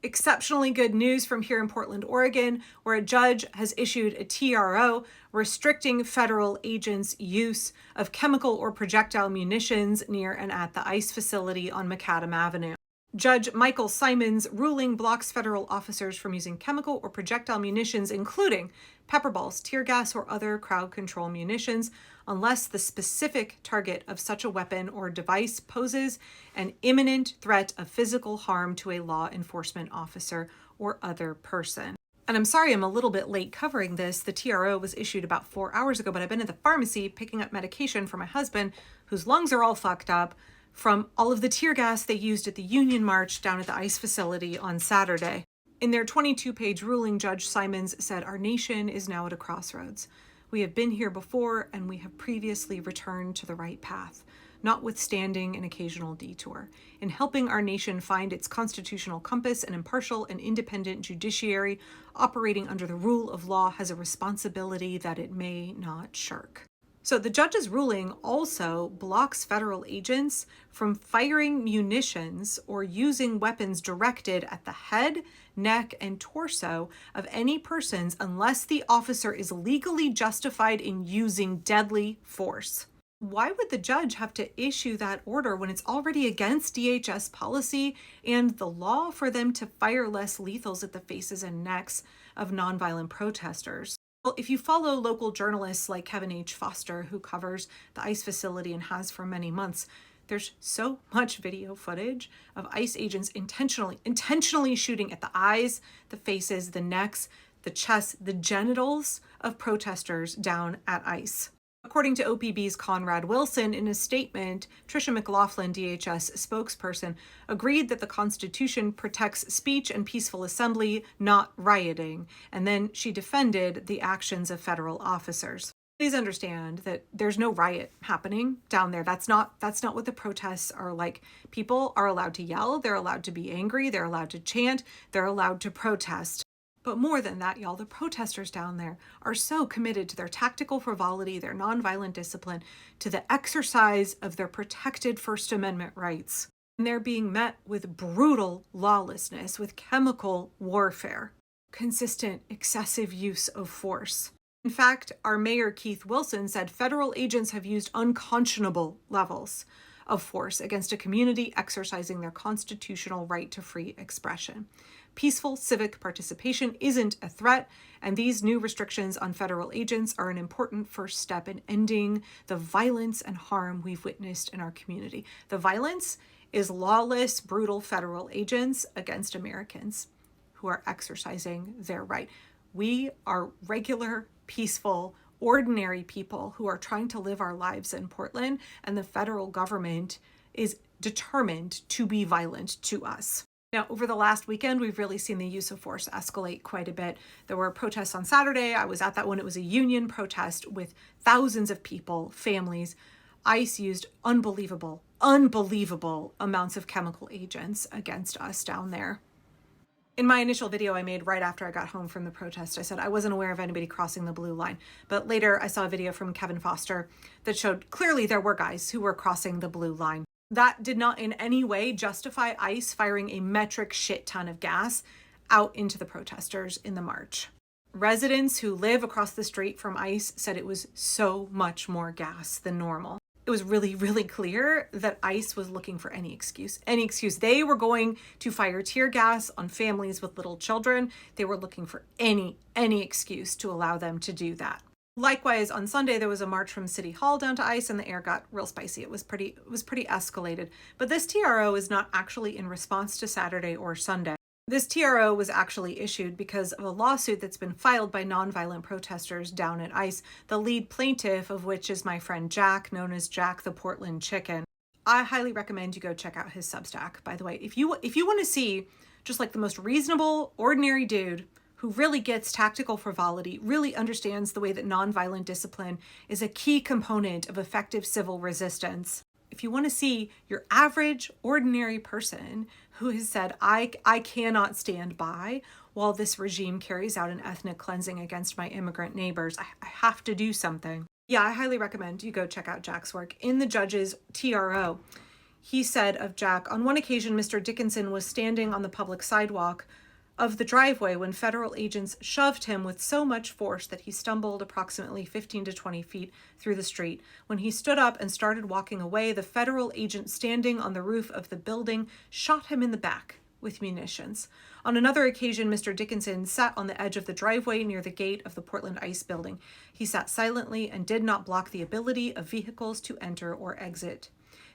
Exceptionally good news from here in Portland, Oregon, where a judge has issued a TRO restricting federal agents' use of chemical or projectile munitions near and at the ICE facility on Macadam Avenue. Judge Michael Simon's ruling blocks federal officers from using chemical or projectile munitions, including pepper balls, tear gas, or other crowd control munitions, unless the specific target of such a weapon or device poses an imminent threat of physical harm to a law enforcement officer or other person. And I'm sorry I'm a little bit late covering this. The TRO was issued about 4 hours ago, but I've been at the pharmacy picking up medication for my husband, whose lungs are all fucked up from all of the tear gas they used at the Union March down at the ICE facility on Saturday. In their 22-page ruling, Judge Simons said, "Our nation is now at a crossroads. We have been here before, and we have previously returned to the right path, notwithstanding an occasional detour. In helping our nation find its constitutional compass, an impartial and independent judiciary operating under the rule of law has a responsibility that it may not shirk." So the judge's ruling also blocks federal agents from firing munitions or using weapons directed at the head, neck, and torso of any persons unless the officer is legally justified in using deadly force. Why would the judge have to issue that order when it's already against DHS policy and the law for them to fire less lethals at the faces and necks of nonviolent protesters? Well, if you follow local journalists like Kevin H. Foster, who covers the ICE facility and has for many months, there's so much video footage of ICE agents intentionally shooting at the eyes, the faces, the necks, the chest, the genitals of protesters down at ICE. According to OPB's Conrad Wilson, in a statement, Tricia McLaughlin, DHS spokesperson, agreed that the Constitution protects speech and peaceful assembly, not rioting, and then she defended the actions of federal officers. Please understand that there's no riot happening down there. That's not what the protests are like. People are allowed to yell, they're allowed to be angry, they're allowed to chant, they're allowed to protest. But more than that, y'all, the protesters down there are so committed to their tactical frivolity, their nonviolent discipline, to the exercise of their protected First Amendment rights. And they're being met with brutal lawlessness, with chemical warfare, consistent excessive use of force. In fact, our mayor, Keith Wilson, said federal agents have used unconscionable levels of force against a community exercising their constitutional right to free expression. Peaceful civic participation isn't a threat, and these new restrictions on federal agents are an important first step in ending the violence and harm we've witnessed in our community. The violence is lawless, brutal federal agents against Americans who are exercising their right. We are regular, peaceful, ordinary people who are trying to live our lives in Portland, and the federal government is determined to be violent to us. Now, over the last weekend, we've really seen the use of force escalate quite a bit. There were protests on Saturday. I was at that one. It was a union protest with thousands of people, families. ICE used unbelievable amounts of chemical agents against us down there. In my initial video I made right after I got home from the protest, I said I wasn't aware of anybody crossing the blue line. But later I saw a video from Kevin Foster that showed clearly there were guys who were crossing the blue line. That did not in any way justify ICE firing a metric shit ton of gas out into the protesters in the march. Residents who live across the street from ICE said it was so much more gas than normal. It was really, really clear that ICE was looking for any excuse. They were going to fire tear gas on families with little children. They were looking for any excuse to allow them to do that. Likewise, on Sunday, there was a march from City Hall down to ICE, and the air got real spicy. It was pretty escalated. But this TRO is not actually in response to Saturday or Sunday. This TRO was actually issued because of a lawsuit that's been filed by nonviolent protesters down at ICE, the lead plaintiff of which is my friend Jack, known as Jack the Portland Chicken. I highly recommend you go check out his Substack, by the way. If you want to see just like the most reasonable, ordinary dude who really gets tactical frivolity, really understands the way that nonviolent discipline is a key component of effective civil resistance. If you want to see your average, ordinary person who has said, I cannot stand by while this regime carries out an ethnic cleansing against my immigrant neighbors, I have to do something. Yeah, I highly recommend you go check out Jack's work. In the judge's TRO, He said of Jack, on one occasion, Mr. Dickinson was standing on the public sidewalk of the driveway when federal agents shoved him with so much force that he stumbled approximately 15 to 20 feet through the street. When he stood up and started walking away, the federal agent standing on the roof of the building shot him in the back with munitions. On another occasion, Mr. Dickinson sat on the edge of the driveway near the gate of the Portland Ice building. He sat silently and did not block the ability of vehicles to enter or exit.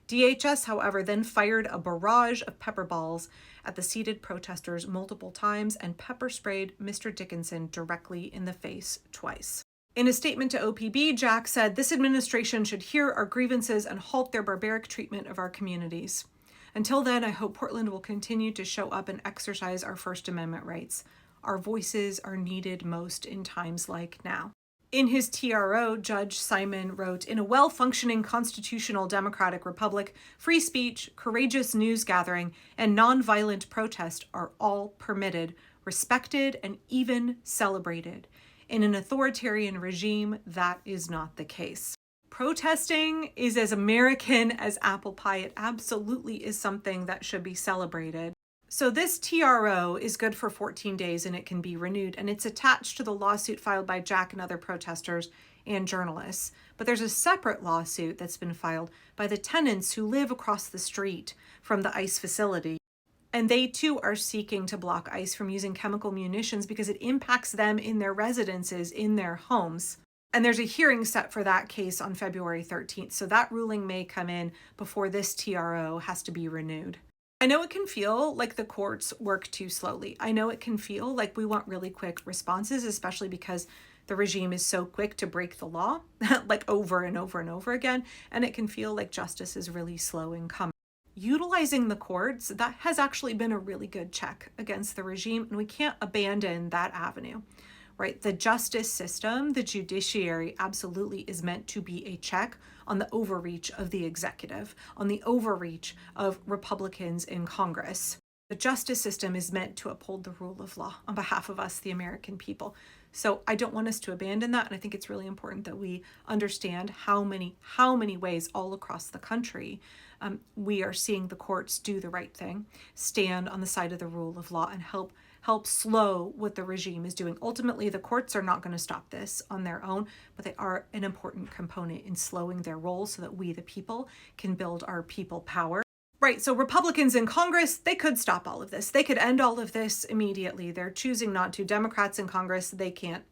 DHS, however, then fired a barrage of pepper balls at the seated protesters multiple times and pepper sprayed Mr. Dickinson directly in the face twice. In a statement to OPB, Jack said, "This administration should hear our grievances and halt their barbaric treatment of our communities. Until then, I hope Portland will continue to show up and exercise our First Amendment rights. Our voices are needed most in times like now." In his TRO, Judge Simon wrote, "In a well-functioning constitutional democratic republic, free speech, courageous news gathering, and nonviolent protest are all permitted, respected, and even celebrated. In an authoritarian regime, that is not the case." Protesting is as American as apple pie. It absolutely is something that should be celebrated. So this TRO is good for 14 days and it can be renewed, and it's attached to the lawsuit filed by Jack and other protesters and journalists. But there's a separate lawsuit that's been filed by the tenants who live across the street from the ICE facility. And they too are seeking to block ICE from using chemical munitions because it impacts them in their residences, in their homes. And there's a hearing set for that case on February 13th. So that ruling may come in before this TRO has to be renewed. I know it can feel like the courts work too slowly. I know it can feel like we want really quick responses, especially because the regime is so quick to break the law, like over and over and over again. And it can feel like justice is really slow in coming. Utilizing the courts, that has actually been a really good check against the regime, and we can't abandon that avenue. Right? The justice system, the judiciary, absolutely is meant to be a check on the overreach of the executive, on the overreach of Republicans in Congress. The justice system is meant to uphold the rule of law on behalf of us, the American people. So I don't want us to abandon that, and I think it's really important that we understand how many ways all across the country we are seeing the courts do the right thing, stand on the side of the rule of law, and help slow what the regime is doing. Ultimately, the courts are not going to stop this on their own, but they are an important component in slowing their role so that we, the people, can build our people power. Right, so Republicans in Congress, they could stop all of this. They could end all of this immediately. They're choosing not to. Democrats in Congress, they can't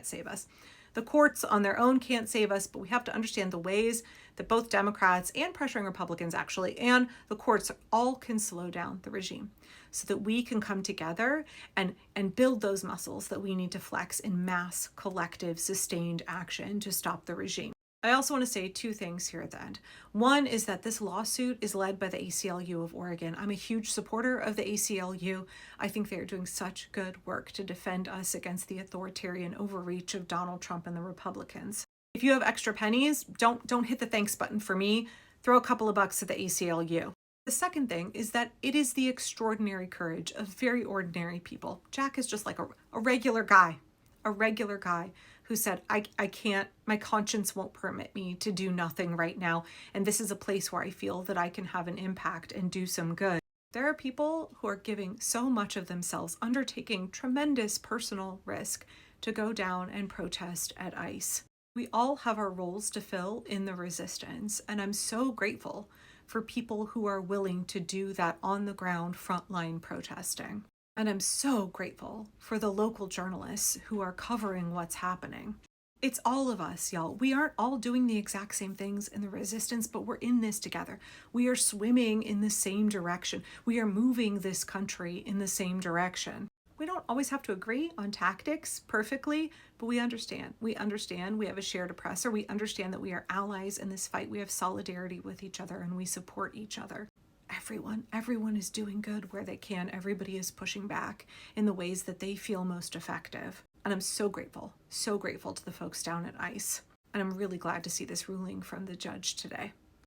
save us. The courts on their own can't save us, but we have to understand the ways that both Democrats and pressuring Republicans actually, and the courts all can slow down the regime so that we can come together and build those muscles that we need to flex in mass, collective, sustained action to stop the regime. I also want to say two things here at the end. One is that this lawsuit is led by the ACLU of Oregon. I'm a huge supporter of the ACLU. I think they're doing such good work to defend us against the authoritarian overreach of Donald Trump and the Republicans. If you have extra pennies, don't hit the thanks button for me. Throw a couple of bucks at the ACLU. The second thing is that it is the extraordinary courage of very ordinary people. Jack is just like a regular guy who said, I can't, my conscience won't permit me to do nothing right now. And this is a place where I feel that I can have an impact and do some good. There are people who are giving so much of themselves, undertaking tremendous personal risk to go down and protest at ICE. We all have our roles to fill in the resistance. And I'm so grateful for people who are willing to do that on the ground frontline protesting. And I'm so grateful for the local journalists who are covering what's happening. It's all of us, y'all. We aren't all doing the exact same things in the resistance, but we're in this together. We are swimming in the same direction. We are moving this country in the same direction. We don't always have to agree on tactics perfectly, but we understand. We understand we have a shared oppressor. We understand that we are allies in this fight. We have solidarity with each other and we support each other. Everyone is doing good where they can. Everybody is pushing back in the ways that they feel most effective. And I'm so grateful to the folks down at ICE. And I'm really glad to see this ruling from the judge today.